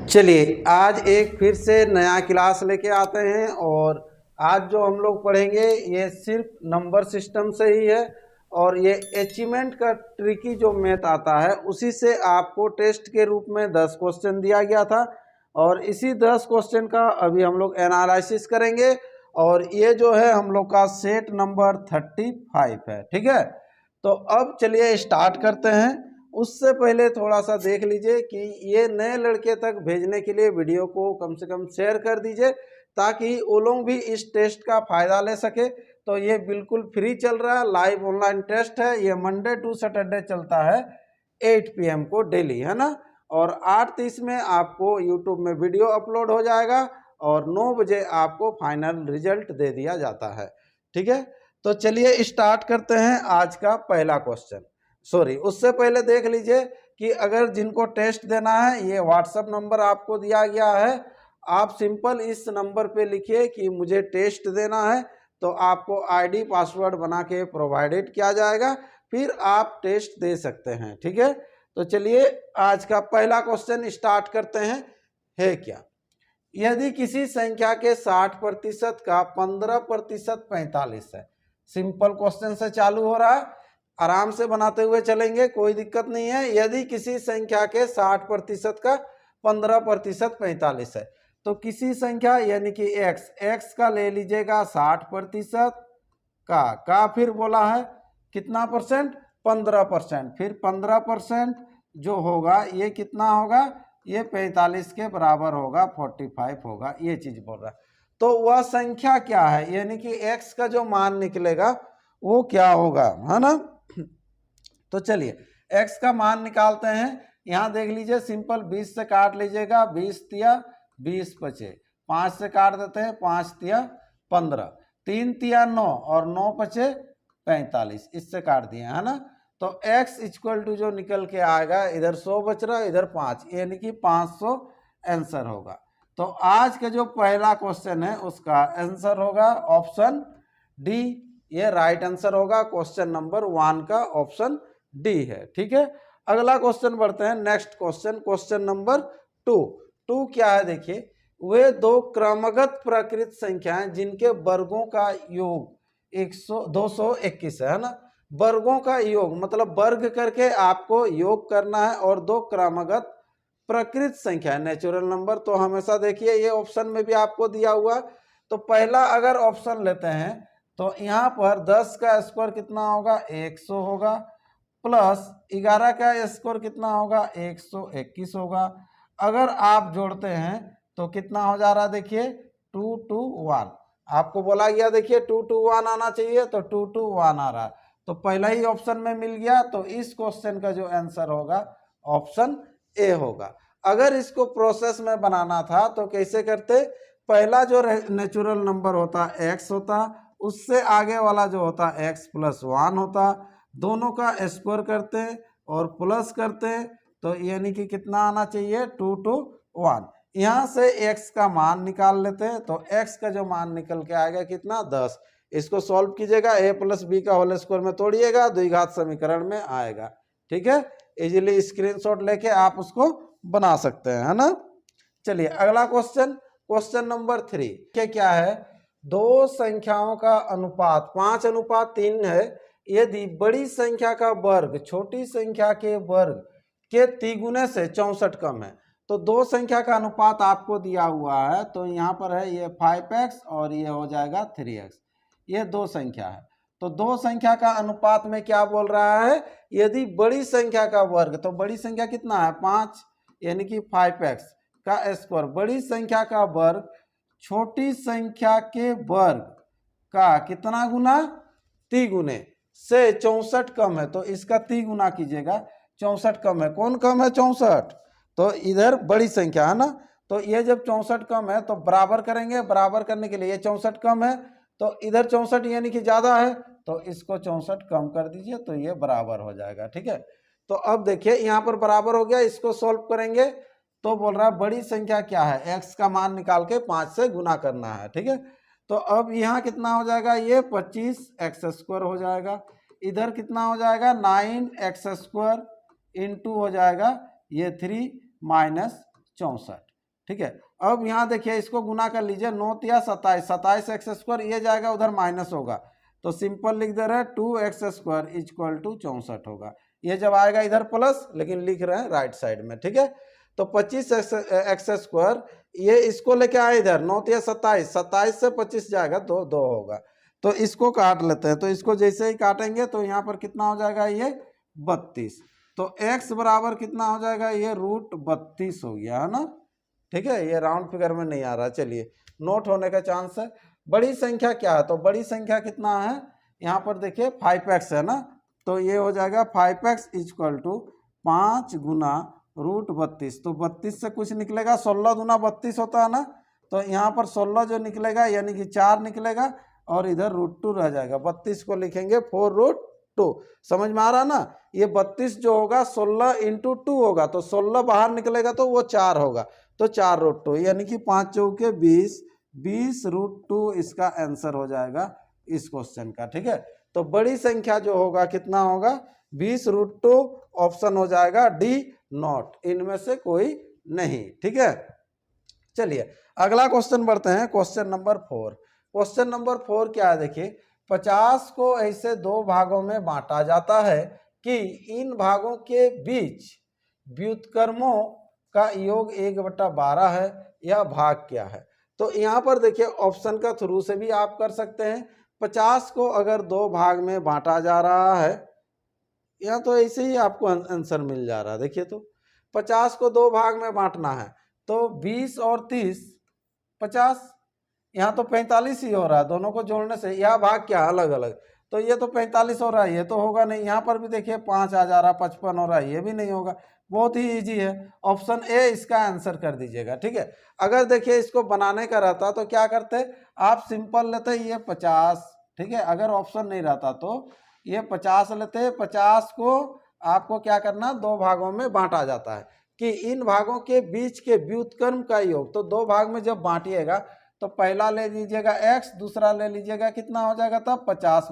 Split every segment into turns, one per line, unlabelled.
चलिए आज एक फिर से नया क्लास लेके आते हैं और आज जो हम लोग पढ़ेंगे ये सिर्फ नंबर सिस्टम से ही है और ये अचीवमेंट का ट्रिकी जो मैथ आता है उसी से आपको टेस्ट के रूप में 10 क्वेश्चन दिया गया था और इसी 10 क्वेश्चन का अभी हम लोग एनालिसिस करेंगे और ये जो है हम लोग का सेट नंबर 35 है। ठीक है, तो अब चलिए स्टार्ट करते हैं। उससे पहले थोड़ा सा देख लीजिए कि ये नए लड़के तक भेजने के लिए वीडियो को कम से कम शेयर कर दीजिए ताकि वो लोग भी इस टेस्ट का फ़ायदा ले सके। तो ये बिल्कुल फ्री चल रहा है, लाइव ऑनलाइन टेस्ट है। ये मंडे टू सैटरडे चलता है 8 PM को डेली, है ना। और 8:30 में आपको यूट्यूब में वीडियो अपलोड हो जाएगा और 9 बजे आपको फाइनल रिजल्ट दे दिया जाता है। ठीक है, तो चलिए स्टार्ट करते हैं आज का पहला क्वेश्चन। उससे पहले देख लीजिए कि अगर जिनको टेस्ट देना है ये व्हाट्सएप नंबर आपको दिया गया है। आप सिंपल इस नंबर पे लिखिए कि मुझे टेस्ट देना है, तो आपको आईडी पासवर्ड बना के प्रोवाइडेड किया जाएगा, फिर आप टेस्ट दे सकते हैं। ठीक है, तो चलिए आज का पहला क्वेश्चन स्टार्ट करते हैं। है क्या, यदि किसी संख्या के 60% का 15% 45 है। सिंपल क्वेश्चन से चालू हो रहा है, आराम से बनाते हुए चलेंगे, कोई दिक्कत नहीं है। यदि किसी संख्या के 60% का 15% 45 है, तो किसी संख्या यानी कि x का ले लीजिएगा 60% का फिर बोला है कितना परसेंट, 15%। फिर 15% जो होगा ये कितना होगा, ये 45 के बराबर होगा, 45 होगा, ये चीज बोल रहा है। तो वह संख्या क्या है, यानी कि x का जो मान निकलेगा वो क्या होगा, है ना। तो चलिए x का मान निकालते हैं। यहाँ देख लीजिए सिंपल 20 से काट लीजिएगा, 20 तिया 20 बचे, 5 से काट देते हैं, 5 तिया 15, 3 तिया 9 और 9 बचे 45, इससे काट दिए, है ना। तो x इक्वल टू जो निकल के आएगा, इधर 100 बच रहा है, इधर 5, यानी कि 500 आंसर होगा। तो आज का जो पहला क्वेश्चन है उसका आंसर होगा ऑप्शन डी, ये राइट आंसर होगा। क्वेश्चन नंबर 1 का ऑप्शन डी है। ठीक है, अगला क्वेश्चन बढ़ते हैं। नेक्स्ट क्वेश्चन नंबर 2 क्या है, देखिए वे दो क्रमगत प्रकृत संख्याएं जिनके वर्गों का योग 221 है ना। वर्गों का योग मतलब वर्ग करके आपको योग करना है और दो क्रमगत प्रकृत संख्या नेचुरल नंबर। तो हमेशा देखिए ये ऑप्शन में भी आपको दिया हुआ। तो पहला अगर ऑप्शन लेते हैं तो यहाँ पर 10 का स्क्वायर कितना होगा, 100 होगा, प्लस 11 का स्क्वायर कितना होगा, 121 होगा। अगर आप जोड़ते हैं तो कितना हो जा रहा है, देखिए 2 2 1, आपको बोला गया देखिए 2 2 1 आना चाहिए, तो 2 2 1 आ रहा है, तो पहला ही ऑप्शन में मिल गया। तो इस क्वेश्चन का जो आंसर होगा ऑप्शन ए होगा। अगर इसको प्रोसेस में बनाना था तो कैसे करते, पहला जो नेचुरल नंबर होता x होता, उससे आगे वाला जो होता x + 1 होता, दोनों का स्क्वायर करते और प्लस करते, तो यानी कि कितना आना चाहिए, 2 2 1। यहाँ से x का मान निकाल लेते हैं, तो x का जो मान निकल के आएगा कितना, 10। इसको सॉल्व कीजिएगा, a + b का होल स्क्वायर में तोड़िएगा, द्विघात समीकरण में आएगा। ठीक है, इजीली स्क्रीनशॉट लेके आप उसको बना सकते हैं, है ना। चलिए अगला क्वेश्चन नंबर 3 क्या है, दो संख्याओं का अनुपात 5:3 है। यदि बड़ी संख्या का वर्ग छोटी संख्या के वर्ग के तिगुने से 64 कम है। तो दो संख्या का अनुपात आपको दिया हुआ है, तो यहाँ पर है ये 5x और ये हो जाएगा 3x, ये दो संख्या है। तो दो संख्या का अनुपात में क्या बोल रहा है, यदि बड़ी संख्या का वर्ग, तो बड़ी संख्या कितना है 5, यानी कि 5x का स्क्वायर, बड़ी संख्या का वर्ग छोटी संख्या के वर्ग का कितना गुना, तिगुने से 64 कम है, तो इसका तिगुना कीजिएगा। 64 कम है, कौन कम है, 64, तो इधर बड़ी संख्या है ना। तो ये जब 64 कम है तो बराबर करेंगे, बराबर करने के लिए ये 64 कम है, तो इधर 64 यानी कि ज्यादा है, तो इसको 64 कम कर दीजिए, तो ये बराबर हो जाएगा। ठीक है, तो अब देखिए यहाँ पर बराबर हो गया, इसको सॉल्व करेंगे तो बोल रहा है बड़ी संख्या क्या है, x का मान निकाल के 5 से गुना करना है। ठीक है, तो अब यहाँ कितना हो जाएगा, ये 25x² हो जाएगा, इधर कितना हो जाएगा 9x² इंटू हो जाएगा ये 3 - 64, ठीक है। अब यहाँ देखिए इसको गुना कर लीजिए, 9 या 27, 27 एक्स स्क्वायर, ये जाएगा उधर माइनस होगा, तो सिंपल लिख दे रहे हैं 2x² इक्वल टू 64 होगा। ये जब आएगा इधर प्लस, लेकिन लिख रहे हैं राइट साइड में, ठीक है। तो 25x² ये इसको लेके आए इधर, 9 या 27, 27 से 25 जाएगा तो 2 होगा। तो इसको काट लेते हैं, तो इसको जैसे ही काटेंगे तो यहाँ पर कितना हो जाएगा, ये 32। तो x बराबर कितना हो जाएगा, ये √32 हो गया, है ना। ठीक है, ये राउंड फिगर में नहीं आ रहा, चलिए नोट होने का चांस है। बड़ी संख्या क्या है, तो बड़ी संख्या कितना है, यहाँ पर देखिए 5x है ना, तो ये हो जाएगा 5x इक्वल टू 5 गुना √32। तो 32 से कुछ निकलेगा, 16 दूना 32 होता है ना, तो यहाँ पर 16 जो निकलेगा यानी कि 4 निकलेगा और इधर √2 रह जाएगा। 32 को लिखेंगे 4√2, समझ में आ रहा ना। ये 32 जो होगा 16 × 2 होगा, तो 16 बाहर निकलेगा तो वो 4 होगा, तो 4√2 यानी कि 5 चौके 20, 20√2 इसका आंसर हो जाएगा इस क्वेश्चन का। ठीक है, तो बड़ी संख्या जो होगा कितना होगा, 20√2, ऑप्शन हो जाएगा डी नॉट, इनमें से कोई नहीं। ठीक है, चलिए अगला क्वेश्चन बढ़ते हैं, क्वेश्चन नंबर 4। क्वेश्चन नंबर 4 क्या है, देखिए 50 को ऐसे 2 भागों में बांटा जाता है कि इन भागों के बीच व्युत्क्रमों का योग 1/12 है, यह भाग क्या है। तो यहाँ पर देखिए ऑप्शन का थ्रू से भी आप कर सकते हैं। 50 को अगर 2 भाग में बांटा जा रहा है, यहाँ तो ऐसे ही आपको आंसर मिल जा रहा है। देखिए तो 50 को 2 भाग में बांटना है, तो 20 और 30 50, यहाँ तो 45 ही हो रहा है, दोनों को जोड़ने से यह भाग क्या अलग अलग, तो ये तो 45 हो रहा है, ये तो होगा नहीं। यहाँ पर भी देखिए 5 आ जा रहा है, 55 हो रहा है, ये भी नहीं होगा। बहुत ही इजी है, ऑप्शन ए इसका आंसर कर दीजिएगा। ठीक है, अगर देखिए इसको बनाने का रहता तो क्या करते, आप सिंपल लेते ये 50, ठीक है, अगर ऑप्शन नहीं रहता तो ये 50 लेते। 50 को आपको क्या करना, 2 भागों में बांटा जाता है कि इन भागों के बीच के व्युत्क्रम का योग। तो 2 भाग में जब बांटिएगा तो पहला ले लीजिएगा x, दूसरा ले लीजिएगा, कितना हो जाएगा तब 50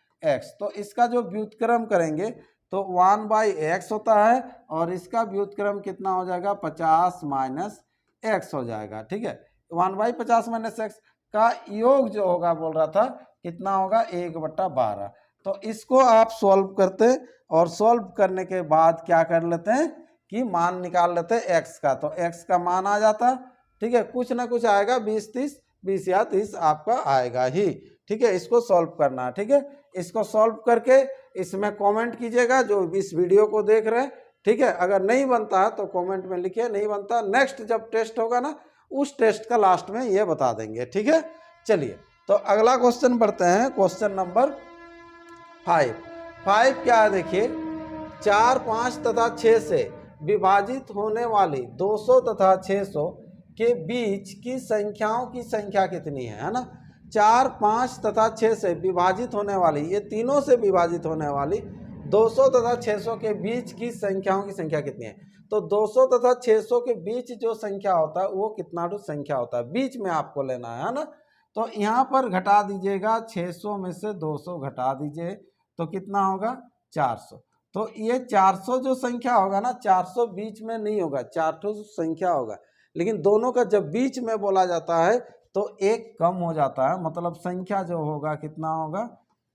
- x। तो इसका जो व्युत्क्रम करेंगे तो 1/x होता है, और इसका व्युत्क्रम कितना हो जाएगा 50 - x हो जाएगा। ठीक है, 1/50 - x का योग जो होगा बोल रहा था कितना होगा 1/12। तो इसको आप सॉल्व करते, और सॉल्व करने के बाद क्या कर लेते हैं कि मान निकाल लेते हैं x का, तो x का मान आ जाता। ठीक है, कुछ ना कुछ आएगा, 20 30, 20 या 30 आपका आएगा ही। ठीक है, इसको सॉल्व करना है। ठीक है, इसको सॉल्व करके इसमें कमेंट कीजिएगा जो इस वीडियो को देख रहे हैं। ठीक है, अगर नहीं बनता है तो कमेंट में लिखिए, नहीं बनता नेक्स्ट जब टेस्ट होगा ना, उस टेस्ट का लास्ट में ये बता देंगे। ठीक है, चलिए तो अगला क्वेश्चन बढ़ते हैं, क्वेश्चन नंबर 5 क्या है, देखिए 4 5 तथा 6 से विभाजित होने वाली 200 तथा 600 के बीच की संख्याओं की संख्या कितनी है ना। 4 5 तथा 6 से विभाजित होने वाली, ये तीनों से विभाजित होने वाली 200 तथा 600 के बीच की संख्याओं की संख्या कितनी है। तो 200 तथा 600 के बीच जो संख्या होता है वो कितना संख्या होता है, बीच में आपको लेना है ना। तो यहाँ पर घटा दीजिएगा, 600 में से 200 घटा दीजिए तो कितना होगा 400। तो ये 400 जो संख्या होगा ना, 400 बीच में नहीं होगा, 400 संख्या होगा, लेकिन दोनों का जब बीच में बोला जाता है तो एक कम हो जाता है, मतलब संख्या जो होगा कितना होगा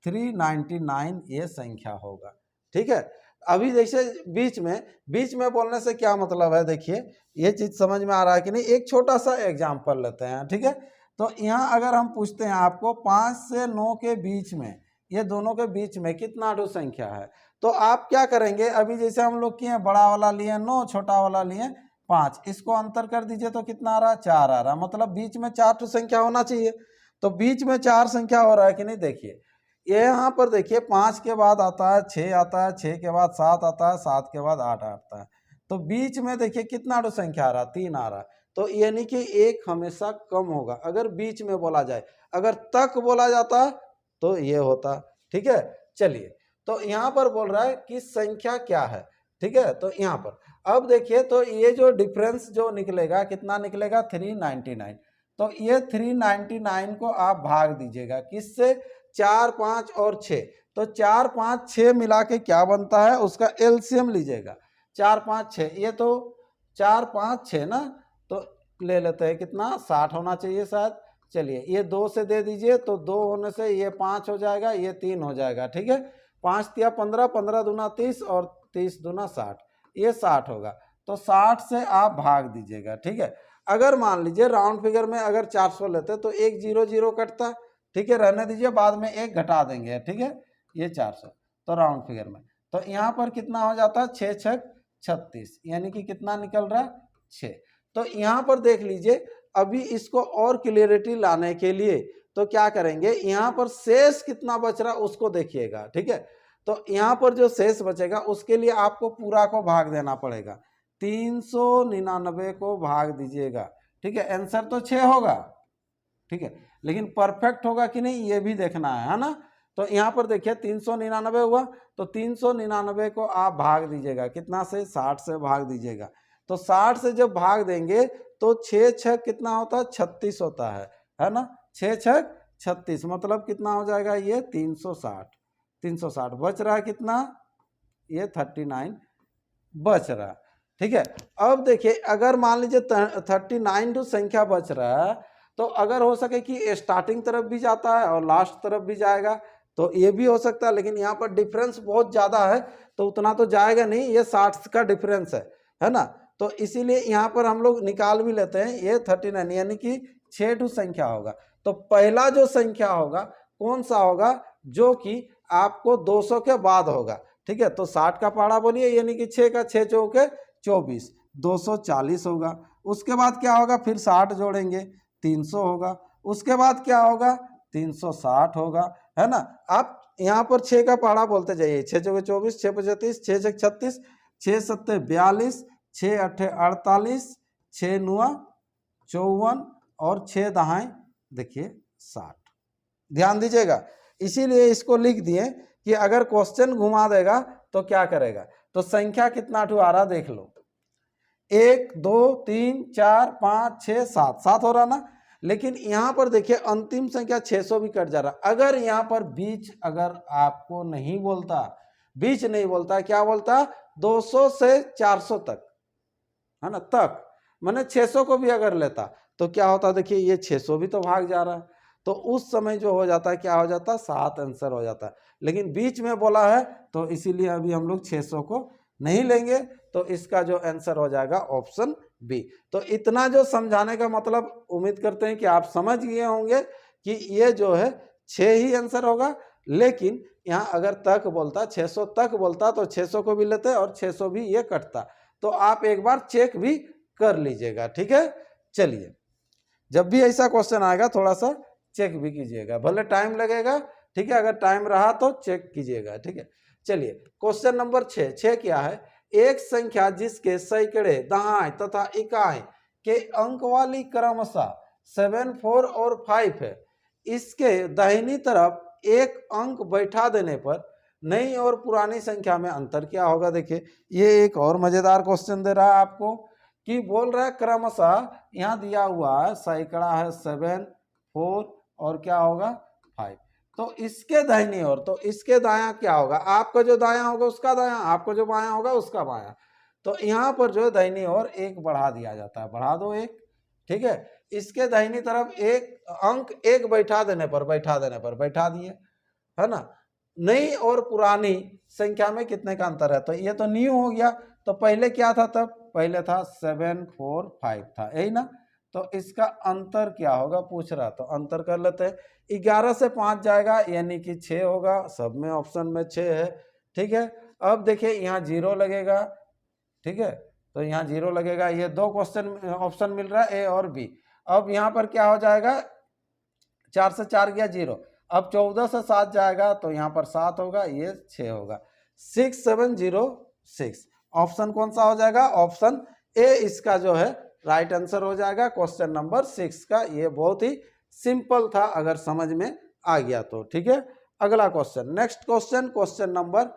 399 ये संख्या होगा। ठीक है, अभी जैसे बीच में बोलने से क्या मतलब है, देखिए ये चीज समझ में आ रहा है कि नहीं। एक छोटा सा एग्जाम्पल लेते हैं। ठीक है, तो यहाँ अगर हम पूछते हैं आपको 5 से 9 के बीच में, ये दोनों के बीच में कितना संख्या है, तो आप क्या करेंगे, अभी जैसे हम लोग किए बड़ा वाला लिए 9, छोटा वाला लिए 5, इसको अंतर कर दीजिए तो कितना आ रहा है 4 आ रहा, मतलब बीच में 4 संख्या होना चाहिए। तो बीच में 4 संख्या हो रहा है कि नहीं, देखिए ये यहाँ पर देखिए 5 के बाद आता है 6 आता है, 6 के बाद 7 आता है, 7 के बाद 8 आता है, तो बीच में देखिए कितना संख्या आ रहा, 3 आ रहा। तो यानी कि एक हमेशा कम होगा अगर बीच में बोला जाए, अगर तक बोला जाता तो ये होता। ठीक है, चलिए तो यहाँ पर बोल रहा है कि संख्या क्या है। ठीक है, तो यहाँ पर अब देखिए, तो ये जो डिफरेंस जो निकलेगा कितना निकलेगा 399। तो ये 399 को आप भाग दीजिएगा किससे, 4 5 और 6। तो 4 5 6 मिला के क्या बनता है, उसका एलसीएम लीजिएगा, 4 5 6, ये तो 4 5 6 ना, तो ले लेते हैं, कितना 60 होना चाहिए शायद। चलिए ये 2 से दे दीजिए, तो 2 होने से ये 5 हो जाएगा, ये 3 हो जाएगा, ठीक है। 5 तिया 15, 15 दूना 30 और 30 दूना 60, ये 60 होगा। तो 60 से आप भाग दीजिएगा, ठीक है। अगर मान लीजिए राउंड फिगर में अगर 400 लेते तो एक 0 0 कटता, ठीक है, रहने दीजिए, बाद में एक घटा देंगे, ठीक है। ये 400 तो राउंड फिगर में, तो यहाँ पर कितना हो जाता है, 6 6 36, यानी कि कितना निकल रहा है 6। तो यहाँ पर देख लीजिए, अभी इसको और क्लियरिटी लाने के लिए तो क्या करेंगे, यहाँ पर शेष कितना बच रहा उसको देखिएगा, ठीक है। तो यहाँ पर जो शेष बचेगा उसके लिए आपको पूरा को भाग देना पड़ेगा, 399 को भाग दीजिएगा, ठीक है। आंसर तो 6 होगा, ठीक है, लेकिन परफेक्ट होगा कि नहीं ये भी देखना है ना। तो यहाँ पर देखिए 399 हुआ, तो 399 को आप भाग दीजिएगा कितना से, 60 से भाग दीजिएगा। तो 60 से जब भाग देंगे तो 6 6 कितना होता है, 36 होता है ना। 6 6 36 मतलब कितना हो जाएगा, ये 360। 360 बच रहा है कितना, ये 39 बच रहा है, ठीक है। अब देखिए अगर मान लीजिए 39 जो संख्या बच रहा है, तो अगर हो सके कि स्टार्टिंग तरफ भी जाता है और लास्ट तरफ भी जाएगा तो ये भी हो सकता है, लेकिन यहाँ पर डिफरेंस बहुत ज़्यादा है तो उतना तो जाएगा नहीं, ये 60 का डिफरेंस है ना। तो इसीलिए यहाँ पर हम लोग निकाल भी लेते हैं, ये 39 यानी कि 6 संख्या होगा। तो पहला जो संख्या होगा कौन सा होगा, जो कि आपको 200 के बाद होगा, ठीक है। तो 60 का पहाड़ा बोलिए, यानी कि 6 का 6 चौके 24, 240 होगा। उसके बाद क्या होगा, फिर 60 जोड़ेंगे 300 होगा। उसके बाद क्या होगा, 360 होगा, है ना। आप यहाँ पर 6 का पहाड़ा बोलते जाइए, 6 चौके 24, 6 पचे 30, 6 छक 36, 6 सत्ते 42, 6 अट्ठे 48, 6 नुआ 54 और 6 दहाएं देखिए 60। ध्यान दीजिएगा, इसीलिए इसको लिख दिए कि अगर क्वेश्चन घुमा देगा तो क्या करेगा। तो संख्या कितना आ रहा देख लो, 1 2 3 4 5 6 7, 7 हो रहा ना। लेकिन यहाँ पर देखिए अंतिम संख्या 600 भी कट जा रहा। अगर यहाँ पर बीच अगर आपको नहीं बोलता, बीच नहीं बोलता, क्या बोलता, 200 से 400 तक, है ना, तक मैंने 600 को भी अगर लेता तो क्या होता, देखिए ये 600 भी तो भाग जा रहा है, तो उस समय जो हो जाता है क्या हो जाता है, 7 आंसर हो जाता है। लेकिन बीच में बोला है तो इसीलिए अभी हम लोग 600 को नहीं लेंगे, तो इसका जो आंसर हो जाएगा ऑप्शन बी। तो इतना जो समझाने का मतलब उम्मीद करते हैं कि आप समझ गए होंगे कि ये जो है 6 ही आंसर होगा। लेकिन यहाँ अगर तक बोलता, 600 तक बोलता तो 600 को भी लेते और 600 भी ये कटता। तो आप एक बार चेक भी कर लीजिएगा, ठीक है। चलिए जब भी ऐसा क्वेश्चन आएगा थोड़ा सा चेक भी कीजिएगा, भले टाइम लगेगा, ठीक है, अगर टाइम रहा तो चेक कीजिएगा, ठीक है। चलिए क्वेश्चन नंबर 6। 6 क्या है, एक संख्या जिसके सैकड़े, दहाई तथा इकाई के अंक वाली क्रमशः 7 4 और 5 है, इसके दाहिनी तरफ एक अंक बैठा देने पर नई और पुरानी संख्या में अंतर क्या होगा। देखिए ये एक और मजेदार क्वेश्चन दे रहा है आपको कि बोल रहा है क्रमशः, यहाँ दिया हुआ है सैकड़ा है 7 4 और क्या होगा 5, तो इसके दाहिनी ओर, तो इसके दायां क्या होगा, आपका जो दायां होगा उसका दायां, आपको जो बायां होगा उसका बायां। तो यहाँ पर जो दाहिनी ओर एक बढ़ा दिया जाता है, बढ़ा दो एक, ठीक है। इसके दाहिनी तरफ एक अंक एक बैठा देने पर बैठा दिए, है ना। नई और पुरानी संख्या में कितने का अंतर है, तो ये तो न्यू हो गया। तो पहले क्या था, तब पहले था 7 4 5 था, यही ना। तो इसका अंतर क्या होगा पूछ रहा, तो अंतर कर लेते हैं। 11 से 5 जाएगा यानी कि 6 होगा, सब में ऑप्शन में 6 है, ठीक है। अब देखिए यहाँ 0 लगेगा, ठीक है, तो यहाँ 0 लगेगा। ये 2 क्वेश्चन ऑप्शन मिल रहा है, ए और बी। अब यहाँ पर क्या हो जाएगा, 4 से 4 गया 0। अब 14 से 7 जाएगा तो यहाँ पर 7 होगा, ये 6 होगा। 6 7 0 6, ऑप्शन कौन सा हो जाएगा, ऑप्शन ए इसका जो है राइट आंसर हो जाएगा क्वेश्चन नंबर 6 का। ये बहुत ही सिंपल था अगर समझ में आ गया तो, ठीक है। अगला question, next question, question number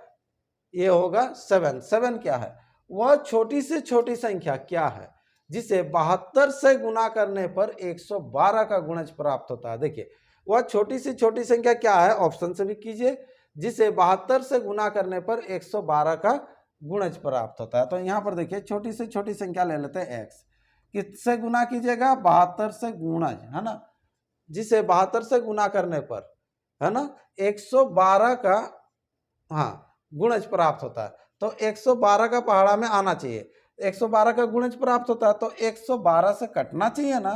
ये होगा 7। 7 क्या है, वह छोटी से छोटी संख्या क्या है जिसे 72 से गुना करने पर 112 का गुणज प्राप्त होता है। देखिए वह छोटी से छोटी संख्या क्या है, ऑप्शन से भी कीजिए, जिसे 72 से गुना करने पर 112 का गुणज प्राप्त होता है। तो यहाँ पर देखिए छोटी से छोटी संख्या ले लेते हैं x। किससे गुना कीजिएगा, 72 से गुणज, है ना, जिसे 72 से गुना करने पर, है ना, 112 का, हाँ, गुणज प्राप्त होता है। तो 112 का पहाड़ा में आना चाहिए, 112 का गुणज प्राप्त होता है तो 112 से कटना चाहिए ना,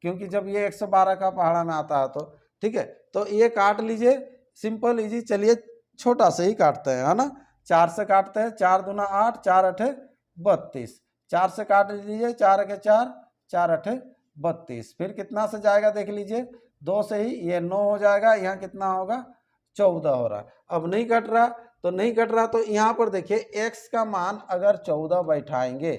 क्योंकि जब ये 112 का पहाड़ा में आता है तो ठीक है। तो ये काट लीजिए, सिंपल इजी। चलिए छोटा से ही काटते हैं, है ना, 4 से काटते हैं, 4 दूना 8, 4 अठे 32, 4 से काट लीजिए, 4 अठे 4, 4 अठे 32, फिर कितना से जाएगा देख लीजिए, 2 से ही ये 9 हो जाएगा, यहाँ कितना होगा 14 हो रहा। अब नहीं कट रहा तो नहीं कट रहा, तो यहाँ पर देखिए x का मान अगर 14 बैठाएंगे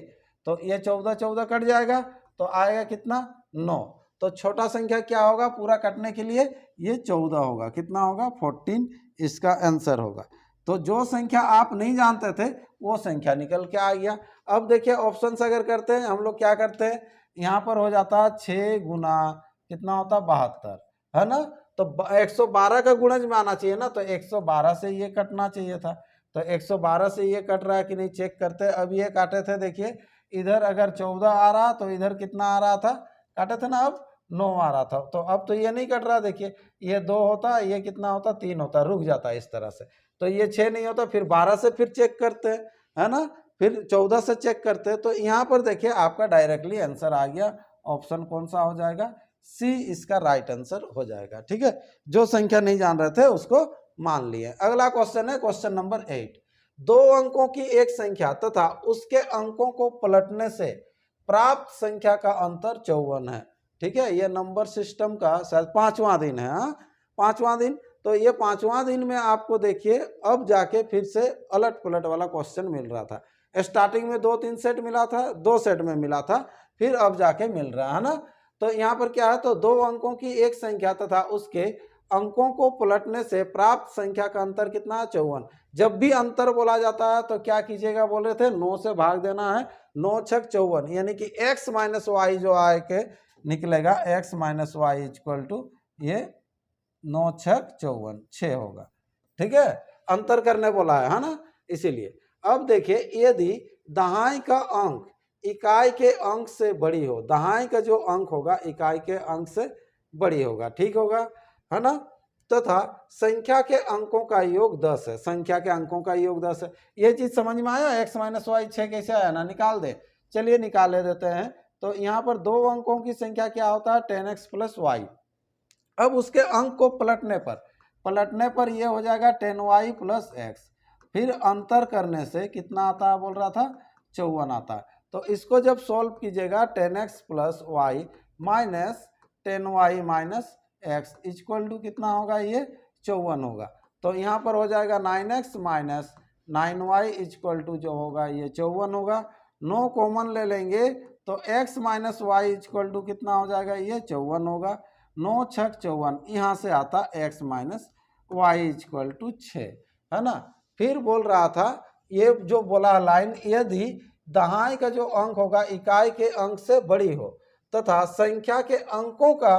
तो ये 14 14 कट जाएगा, तो आएगा कितना 9। तो छोटा संख्या क्या होगा पूरा कटने के लिए, ये 14 होगा, कितना होगा 14, इसका आंसर होगा। तो जो संख्या आप नहीं जानते थे वो संख्या निकल के आ गया। अब देखिए ऑप्शन अगर करते हैं हम लोग, क्या करते हैं, यहाँ पर हो जाता है 6 गुना कितना होता है 72, है ना, तो 112 का गुणज में आना चाहिए ना, तो 112 से ये कटना चाहिए था, तो 112 से ये कट रहा है कि नहीं चेक करते। अब ये काटे थे, देखिए इधर अगर 14 आ रहा तो इधर कितना आ रहा था, काटे थे ना, अब 9 आ रहा था, तो अब तो ये नहीं कट रहा, देखिए ये 2 होता, ये कितना होता 3 होता, रुक जाता है इस तरह से, तो ये 6 नहीं होता, फिर 12 से फिर चेक करते हैं, है ना, फिर 14 से चेक करते हैं। तो यहाँ पर देखिए आपका डायरेक्टली आंसर आ गया, ऑप्शन कौन सा हो जाएगा, सी इसका राइट आंसर हो जाएगा। ठीक है, जो संख्या नहीं जान रहे थे उसको मान लिए। अगला क्वेश्चन है क्वेश्चन नंबर 8। 2 अंकों की एक संख्या तथा उसके अंकों को पलटने से प्राप्त संख्या का अंतर 54 है। ठीक है, ये नंबर सिस्टम का शायद 5वां दिन है, हाँ 5वां दिन। तो ये 5वां दिन में आपको देखिए अब जाके फिर से अलट पलट वाला क्वेश्चन मिल रहा था। स्टार्टिंग में 2-3 सेट मिला था, 2 सेट में मिला था, फिर अब जाके मिल रहा है ना। तो यहाँ पर क्या है, तो 2 अंकों की एक संख्या तथा उसके अंकों को पलटने से प्राप्त संख्या का अंतर कितना है 54। जब भी अंतर बोला जाता है तो क्या कीजिएगा, बोल रहे थे 9 से भाग देना है, 9 छक 54, यानी कि x माइनस वाई जो आए के निकलेगा, x minus Y equal to ये 9 छक 54, 6 होगा। ठीक है, अंतर करने बोला है ना, इसीलिए। अब देखिए यदि दहाई का अंक इकाई के अंक से बड़ी हो, दहाई का जो अंक होगा इकाई के अंक से बड़ी होगा, ठीक होगा, है ना, तथा संख्या के अंकों का योग 10 है, संख्या के अंकों का योग 10 है। ये चीज समझ में आया, x माइनस वाई 6 कैसे आया ना, निकाल दे, चलिए निकाल देते हैं। तो यहाँ पर 2 अंकों की संख्या क्या होता है 10x प्लस वाई। अब उसके अंक को पलटने पर ये हो जाएगा 10y प्लस एक्स, फिर अंतर करने से कितना आता है बोल रहा था 54 आता है। तो इसको जब सॉल्व कीजिएगा 10x plus Y minus 10y minus X equal to कितना होगा, ये 54 होगा। तो यहाँ पर हो जाएगा 9x minus 9y equal to जो होगा ये 54 होगा। 9 कॉमन ले लेंगे तो x minus Y equal to कितना हो जाएगा, ये 54 होगा। 9 छक 54, यहाँ से आता x minus Y equal to 6, है ना। फिर बोल रहा था ये जो बोला लाइन, यदि दहाई का जो अंक होगा इकाई के अंक से बड़ी हो तथा संख्या के अंकों का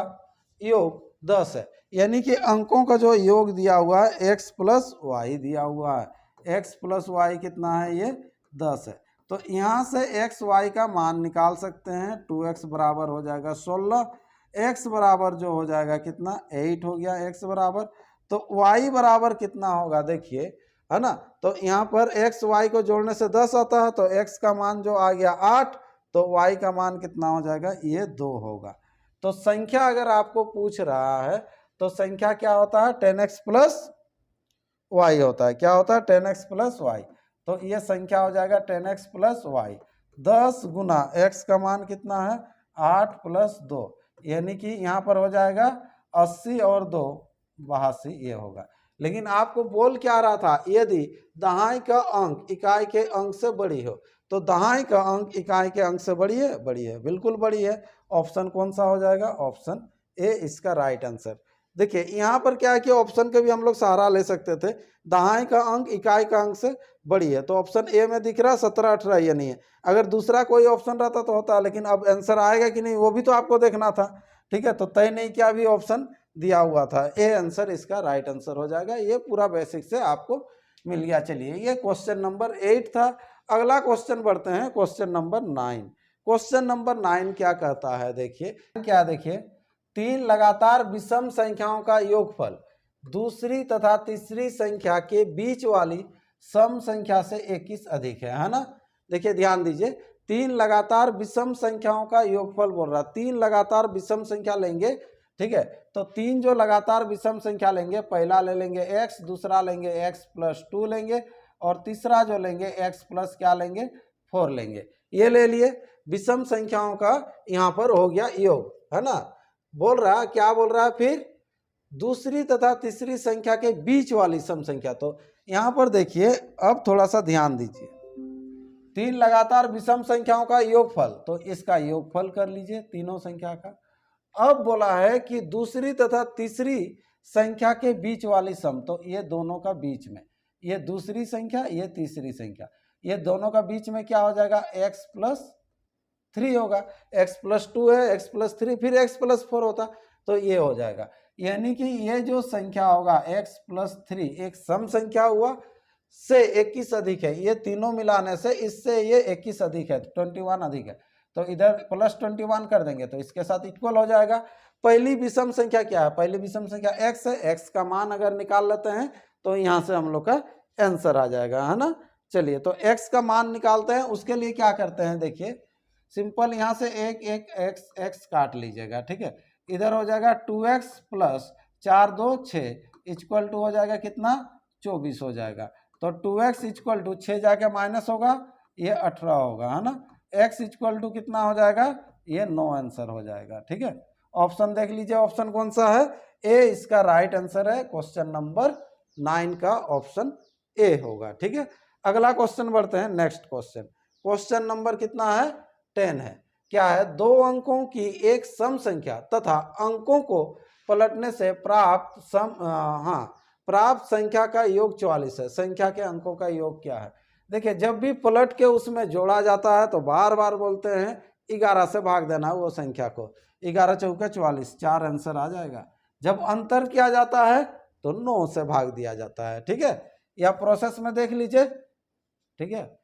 योग 10 है, यानी कि अंकों का जो योग दिया हुआ है x प्लस वाई दिया हुआ है, x प्लस वाई कितना है, ये 10 है। तो यहाँ से x y का मान निकाल सकते हैं, 2x बराबर हो जाएगा 16, x बराबर जो हो जाएगा कितना 8 हो गया x बराबर। तो y बराबर कितना होगा देखिए, है ना, तो यहाँ पर x y को जोड़ने से 10 आता है, तो x का मान जो आ गया 8, तो y का मान कितना हो जाएगा, ये 2 होगा। तो संख्या अगर आपको पूछ रहा है तो संख्या क्या होता है 10x प्लस वाई होता है, क्या होता है 10x प्लस वाई। तो ये संख्या हो जाएगा 10x प्लस वाई, 10 गुना x का मान कितना है 8 प्लस 2, यानी कि यहाँ पर हो जाएगा 80 और 2 82, ये होगा। लेकिन आपको बोल क्या रहा था, यदि दहाई का अंक इकाई के अंक से बड़ी हो, तो दहाई का अंक इकाई के अंक से बड़ी है, बड़ी है, बिल्कुल बड़ी है। ऑप्शन कौन सा हो जाएगा, ऑप्शन ए इसका राइट आंसर। देखिए यहाँ पर क्या है कि ऑप्शन का भी हम लोग सहारा ले सकते थे, दहाई का अंक इकाई का अंक से बड़ी है, तो ऑप्शन ए में दिख रहा है 17 18, ये नहीं है। अगर दूसरा कोई ऑप्शन रहता तो होता, लेकिन अब आंसर आएगा कि नहीं वो भी तो आपको देखना था। ठीक है, तो तय नहीं क्या भी ऑप्शन दिया हुआ था, ए आंसर इसका राइट आंसर हो जाएगा। ये पूरा बेसिक से आपको मिल गया। चलिए ये क्वेश्चन नंबर 8 था। अगला क्वेश्चन बढ़ते हैं क्वेश्चन नंबर 9। क्वेश्चन नंबर 9 क्या कहता है, देखिए क्या, देखिए 3 लगातार विषम संख्याओं का योगफल दूसरी तथा तीसरी संख्या के बीच वाली सम संख्या से 21 अधिक है ना। देखिए ध्यान दीजिए, 3 लगातार विषम संख्याओं का योगफल बोल रहा है। 3 लगातार विषम संख्या लेंगे, ठीक है, तो 3 जो लगातार विषम संख्या लेंगे, पहला ले लेंगे x, दूसरा लेंगे x+2 लेंगे, और तीसरा जो लेंगे x प्लस क्या लेंगे 4 लेंगे। ये ले लिए, विषम संख्याओं का यहाँ पर हो गया योग, है ना। बोल रहा है, क्या बोल रहा है फिर, दूसरी तथा तीसरी संख्या के बीच वाली सम संख्या। तो यहाँ पर देखिए, अब थोड़ा सा ध्यान दीजिए, 3 लगातार विषम संख्याओं का योगफल, तो इसका योगफल कर लीजिए तीनों संख्या का। अब बोला है कि दूसरी तथा तीसरी संख्या के बीच वाली सम, तो ये दोनों का बीच में, ये दूसरी संख्या, ये तीसरी संख्या, ये दोनों का बीच में क्या हो जाएगा, x+3 होगा। x+2 है, x+3, फिर x+4 होता, तो ये हो जाएगा। यानी कि ये जो संख्या होगा x+3 एक सम संख्या हुआ से 21 अधिक है, ये तीनों मिलाने से इससे ये 21 अधिक है, 21 अधिक है, तो इधर +21 कर देंगे तो इसके साथ इक्वल हो जाएगा। पहली विषम संख्या क्या है, पहली विषम संख्या x है, x का मान अगर निकाल लेते हैं तो यहाँ से हम लोग का आंसर आ जाएगा, है ना। चलिए, तो x का मान निकालते हैं, उसके लिए क्या करते हैं, देखिए सिंपल यहाँ से एक x काट लीजिएगा, ठीक है। इधर हो जाएगा 2x + 4 2 6 इक्वल टू हो जाएगा कितना, 24 हो जाएगा। तो 2x इक्वल टू 6 जाके माइनस होगा, ये 18 होगा, है ना। x इक्वल टू कितना हो जाएगा, ये 9 आंसर हो जाएगा, ठीक है। ऑप्शन देख लीजिए, ऑप्शन कौन सा है, ए इसका राइट आंसर है। क्वेश्चन नंबर 9 का ऑप्शन ए होगा, ठीक है। अगला क्वेश्चन बढ़ते हैं, नेक्स्ट क्वेश्चन, क्वेश्चन नंबर कितना है, 10 है। क्या है, 2 अंकों की एक सम संख्या तथा अंकों को पलटने से प्राप्त संख्या का योग 44 है। संख्या के अंकों का योग क्या है, देखिए जब भी पलट के उसमें जोड़ा जाता है तो बार बार बोलते हैं 11 से भाग देना वो संख्या को, 11 चौके 44, 4 आंसर आ जाएगा। जब अंतर किया जाता है तो 9 से भाग दिया जाता है, ठीक है। या प्रोसेस में देख लीजिए, ठीक है।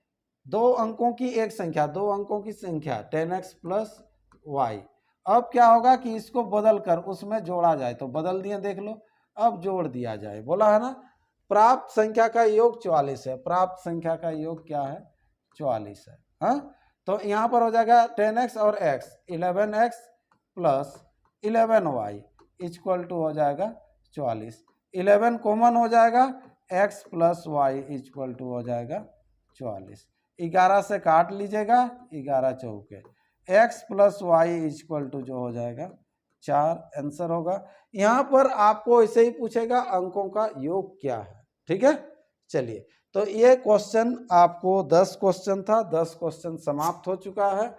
2 अंकों की एक संख्या, 2 अंकों की संख्या 10x + y। अब क्या होगा कि इसको बदल कर उसमें जोड़ा जाए, तो बदल दिए, देख लो, अब जोड़ दिया जाए, बोला है ना। प्राप्त संख्या का योग 44 है, प्राप्त संख्या का योग क्या है, 44 है, हाँ। तो यहाँ पर हो जाएगा 10x और x, 11x + 11y equal to हो जाएगा 44। 11 कॉमन हो जाएगा, x + y इक्वल टू हो जाएगा 44। 11 से काट लीजिएगा, 11 चौके, x + y इक्वल टू जो हो जाएगा 4 आंसर होगा। यहाँ पर आपको ऐसे ही पूछेगा अंकों का योग क्या है, ठीक है। चलिए, तो ये क्वेश्चन आपको 10 क्वेश्चन था, 10 क्वेश्चन समाप्त हो चुका है,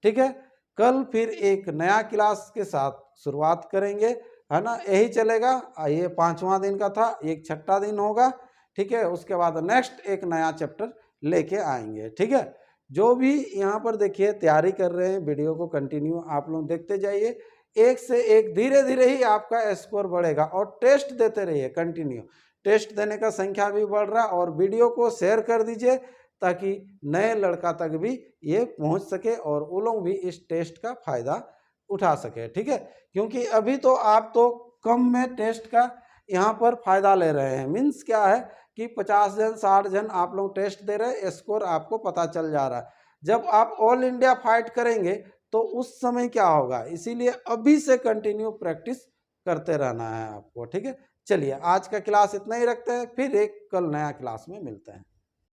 ठीक है। कल फिर एक नया क्लास के साथ शुरुआत करेंगे, है ना। यही चलेगा, ये 5वां दिन का था, एक 6ठा दिन होगा, ठीक है। उसके बाद नेक्स्ट एक नया चैप्टर लेके आएंगे, ठीक है। जो भी यहाँ पर देखिए तैयारी कर रहे हैं, वीडियो को कंटिन्यू आप लोग देखते जाइए, एक से एक धीरे धीरे ही आपका स्कोर बढ़ेगा। और टेस्ट देते रहिए कंटिन्यू, टेस्ट देने का संख्या भी बढ़ रहा है। और वीडियो को शेयर कर दीजिए ताकि नए लड़का तक भी ये पहुंच सके और वो लोग भी इस टेस्ट का फायदा उठा सके, ठीक है। क्योंकि अभी तो आप तो कम में टेस्ट का यहाँ पर फायदा ले रहे हैं। मीन्स क्या है कि 50 जन 60 जन आप लोग टेस्ट दे रहे हैं, स्कोर आपको पता चल जा रहा है। जब आप ऑल इंडिया फाइट करेंगे तो उस समय क्या होगा, इसीलिए अभी से कंटिन्यू प्रैक्टिस करते रहना है आपको, ठीक है। चलिए, आज का क्लास इतना ही रखते हैं, फिर एक कल नया क्लास में मिलते हैं।